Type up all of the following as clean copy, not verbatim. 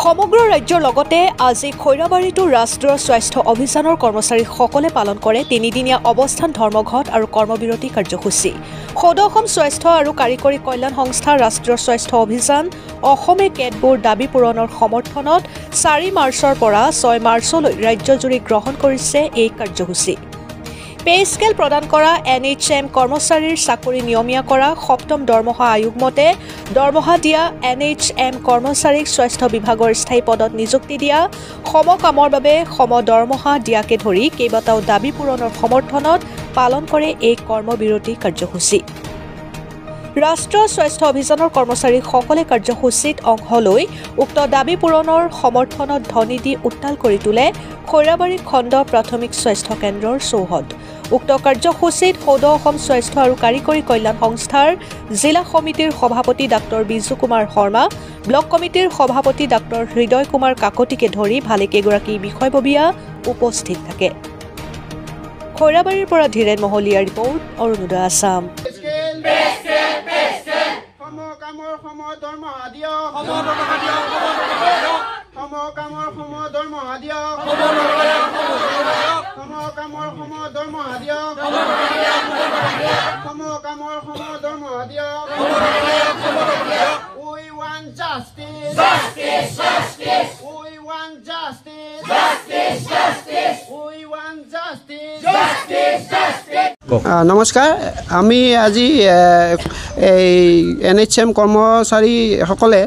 সমগ্ৰ ৰাজ্যৰ লগতে আজি খৈৰাবাৰীতো ৰাষ্ট্ৰীয় স্বাস্থ্য অভিযানৰ কৰ্মচাৰীসকলে পালন কৰে তিনিদিনীয়া অৱস্থান ধৰ্মঘট আৰু কৰ্মবিৰতি কাৰ্যসূচী। সদৌ অসম স্বাস্থ্য আৰু কাৰিকৰী কল্যাণ সংস্থাৰ ৰাষ্ট্ৰীয় স্বাস্থ্য অভিযান অসমে কেতবোৰ দাবী পূৰণৰ সমৰ্থনত 4 মাৰ্চৰ পৰা 6 মাৰ্চলৈ ৰাজ্যজুৰি গ্ৰহণ কৰিছে এই কাৰ্যসূচী। পে স্কেল প্ৰদান কৰা NHM কৰ্মচাৰীৰ চাকৰি নিয়মীয়া কৰা সপ্তম দৰমহা আয়োগ মতে দৰমহা দিয়া NHM কৰ্মচাৰীক স্বাস্থ্য বিভাগৰ স্থায়ী পদত নিযুক্তি দিয়া সমকামৰ বাবে সম দৰমহা দিয়াকে ধৰি কেইবাটাও দাবী পূৰণৰ সমৰ্থনত পালন কৰে এই কৰ্মবিৰতি কাৰ্যসূচী। ৰাষ্ট্ৰীয় স্বাস্থ্য অভিযানৰ কৰ্মচাৰীসকলে কাৰ্যসূচীত অংশ লৈ উক্ত দাবী পূৰণৰ সমৰ্থনত ধ্বনি দি উত্তাল কৰি তোলে খৈৰাবাৰী খণ্ড প্ৰাথমিক স্বাস্থ্য কেন্দ্ৰৰ চৌহদ। উক্ত কাৰ্যসূচীত সদৌ অসম স্বাস্থ্য আৰু কাৰিকৰী কল্যাণ সংস্থাৰ জিলা সমিতিৰ সভাপতি ডাক্তৰ বিজু কুমাৰ শৰ্মা, ব্লক কমিটিৰ সভাপতি ডাক্তৰ হৃদয় কুমাৰ কাকতিকে ধৰি ভালেকেইগৰাকী বিষয়ববীয়া উপস্থিত থাকে। খৈৰাবাৰীৰ পৰা ধীৰেন মহলীয়াৰ report, Arunodoy Assam. We want justice. Justice, justice. We want justice. Justice, justice. We want justice. Justice, justice. নমস্কাৰ, আমি আজি এই NHM কৰ্মচাৰীসকলে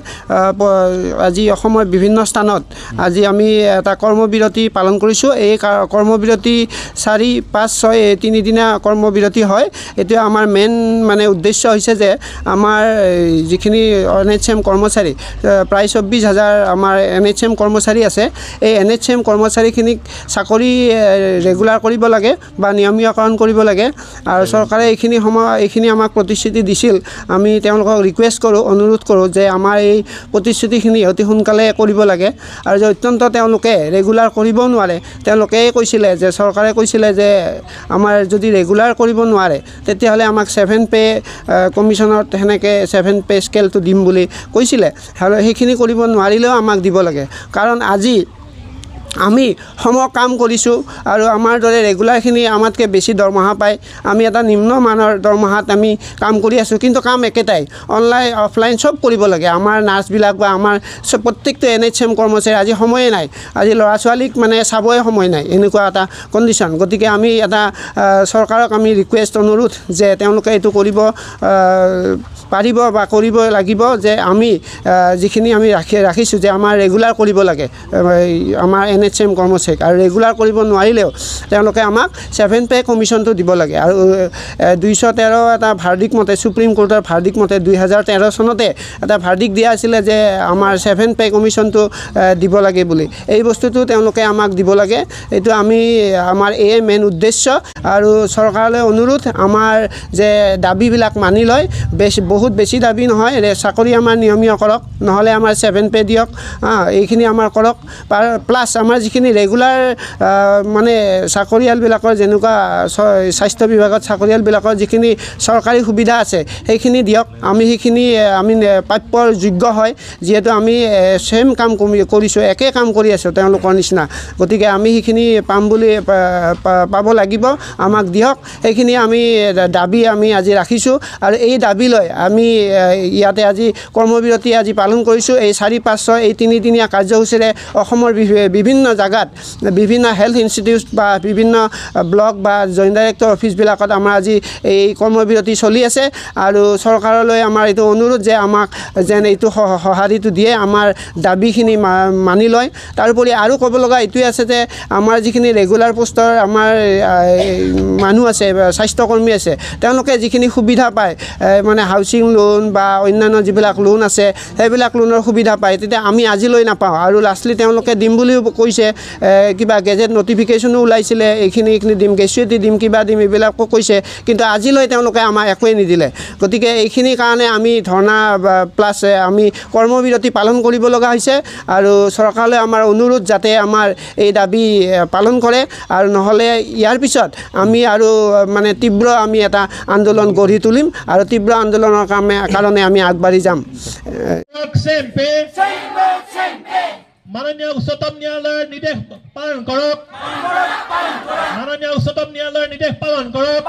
আজি অসমৰ বিভিন্ন স্থানত আজি আমি এটা কৰ্মবিৰতি পালন কৰিছোঁ। এই কৰ্মবিৰতি 4, 5, 6 তিনিদিনীয়া কৰ্মবিৰতি হয়। এতিয়া আমাৰ মেইন উদ্দেশ্য হৈছে যে আমাৰ যিখিনি NHM কৰ্মচাৰী প্ৰায় 24,000 আমাৰ NHM কৰ্মচাৰী আছে। এই NHM কৰ্মচাৰীখিনিক চাকৰি ৰেগুলাৰ কৰিব লাগে বা নিয়মীয়াকৰণ কৰিব লাগে আৰু চৰকাৰে এইখিনি আমাক প্ৰতিশ্ৰুতি দিছিল। আমি তেওঁলোকক ৰিকুৱেষ্ট কৰোঁ, অনুৰোধ কৰোঁ যে আমাৰ এই প্ৰতিশ্ৰুতিখিনি অতি সোনকালে কৰিব লাগে আৰু যে অত্যন্ত তেওঁলোকে ৰেগুলাৰ কৰিবও নোৱাৰে। তেওঁলোকে কৈছিলে যে চৰকাৰে কৈছিলে যে আমাৰ যদি ৰেগুলাৰ কৰিব নোৱাৰে তেতিয়াহ'লে আমাক 7 পে কমিশ্যনত সেনেকৈ 7 পে স্কেলটো দিম বুলি কৈছিলে। আৰু সেইখিনি কৰিব নোৱাৰিলেও আমাক দিব লাগে, কাৰণ আজি আমি কাম কৰিছোঁ আৰু আমাৰ দৰে ৰেগুলাৰখিনি আমাতকৈ বেছি দৰমহা পায়। আমি এটা নিম্নমানৰ দৰমহাত আমি কাম কৰি আছোঁ, কিন্তু কাম একেটাই, অনলাইন অফলাইন চব কৰিব লাগে। আমাৰ নাৰ্ছবিলাক বা আমাৰ প্ৰত্যেকটো NHM কৰ্মচাৰী আজি সময়ে নাই, আজি ল'ৰা ছোৱালীক চাবই সময় নাই, এনেকুৱা এটা কণ্ডিশ্যন। গতিকে আমি এটা চৰকাৰক আমি ৰিকুৱেষ্ট, অনুৰোধ যে তেওঁলোকে এইটো কৰিব পাৰিব বা কৰিব লাগিব, যে আমি যিখিনি আমি ৰাখিছোঁ যে আমাৰ ৰেগুলাৰ কৰিব লাগে আমাৰ NHM কৰ্মচাৰীক, আৰু ৰেগুলাৰ কৰিব নোৱাৰিলেও তেওঁলোকে আমাক 7 পে কমিশ্যনটো দিব লাগে। আৰু 213 এটা ভাৰ্ডিক্ট মতে, সুপ্ৰিম কোৰ্টৰ ভাৰ্ডিক্ট মতে 2013 চনতে এটা ভাৰ্ডিক্ট দিয়া আছিলে যে আমাৰ 7 পে কমিশ্যনটো দিব লাগে বুলি। এই বস্তুটো তেওঁলোকে আমাক দিব লাগে। এইটো আমাৰ এই মেইন উদ্দেশ্য। আৰু চৰকাৰলৈ অনুৰোধ, আমাৰ যে দাবীবিলাক মানি লয়, বহুত বেছি দাবী নহয়, চাকৰি আমাৰ নিয়মীয়া কৰক, নহ'লে আমাৰ 7 পে দিয়ক, এইখিনি আমাৰ কৰক। প্লাছ আমাৰ যিখিনি ৰেগুলাৰ চাকৰিয়ালবিলাকৰ যেনেকুৱা স্বাস্থ্য বিভাগত চাকৰিয়ালবিলাকৰ যিখিনি চৰকাৰী সুবিধা আছে সেইখিনি দিয়ক। সেইখিনি প্ৰাপ্যৰ যোগ্য হয়, যিহেতু আমি ছেম কাম কৰিছোঁ, একে কাম কৰি আছোঁ তেওঁলোকৰ নিচিনা। গতিকে আমি সেইখিনি পাম বুলি পাব লাগিব, আমাক দিয়ক। সেইখিনি দাবী আমি আজি ৰাখিছোঁ আৰু এই দাবী লৈ আমি ইয়াতে আজি কৰ্মবিৰতি আজি পালন কৰিছোঁ। এই 4, 5, 6 এই তিনিদিনীয়া কাৰ্যসূচীৰে অসমৰ বিভিন্ন জাগাত, বিভিন্ন হেল্থ ইনষ্টিটিউট বা বিভিন্ন ব্লক বা জইণ্ট ডাইৰেক্টৰ অফিচবিলাকত আমাৰ আজি এই কৰ্মবিৰতি চলি আছে। আৰু চৰকাৰলৈ আমাৰ এইটো অনুৰোধ যে আমাক যেন এইটো সঁহাৰিটো দিয়ে, আমাৰ দাবীখিনি মানি লয়। তাৰোপৰি আৰু ক'ব লগা এইটোৱে আছে যে আমাৰ যিখিনি ৰেগুলাৰ পোষ্টৰ আমাৰ মানুহ আছে, স্বাস্থ্যকৰ্মী আছে, তেওঁলোকে যিখিনি সুবিধা পায়, হাউচিং লোন বা অন্যান্য যিবিলাক লোন আছে সেইবিলাক লোনৰ সুবিধা পায়, তেতিয়া আমি আজিলৈ নাপাওঁ। আৰু লাষ্টলি তেওঁলোকে দিম বুলিও কৈছে, কিবা গেজেট নটিফিকেশ্যনো ওলাইছিলে, এইখিনি দিম, গ্ৰেচুইটি দিম, কিবা দিম, এইবিলাকো কৈছে, কিন্তু আজিলৈ তেওঁলোকে আমাক একোৱেই নিদিলে। গতিকে এইখিনিৰ কাৰণে আমি ধৰ্ণা প্লাছ আমি কৰ্মবিৰতি পালন কৰিব লগা হৈছে। আৰু চৰকাৰলৈ আমাৰ অনুৰোধ যাতে আমাৰ এই দাবী পালন কৰে, আৰু নহ'লে ইয়াৰ পিছত আমি আৰু তীব্ৰ আমি এটা আন্দোলন গঢ়ি তুলিম আৰু তীব্ৰ আন্দোলনৰ কাৰণে আমি আগবাঢ়ি যাম। মাননীয় উচ্চতম ন্যায়ালয়ৰ নিৰ্দেশ পালন কৰক মাননীয় উচ্চতম ন্যায়ালয়ৰ নিৰ্দেশ পালন কৰক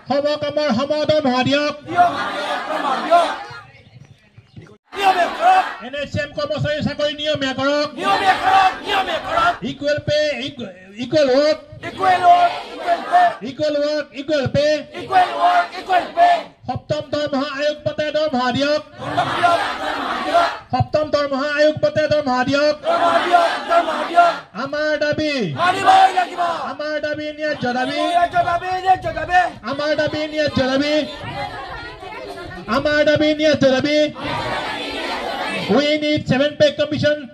সমকামৰ সমাধান হোৱা দিয়ক NHM কৰ্মচাৰী চাকৰি নিয়মীয়া কৰক ইকুৱেল পে ইকুৱেল ৱৰ্ক সপ্তম দৰমহা আয়োগ পাতে দৰমহা দিয়ক সপ্তম দৰমহা আয়োগ পাতে দৰমহা দিয়ক আমাৰ দাবী ন্যায্য দাবী আমাৰ দাবী ন্যায্য দাবী We need 7 pay commission.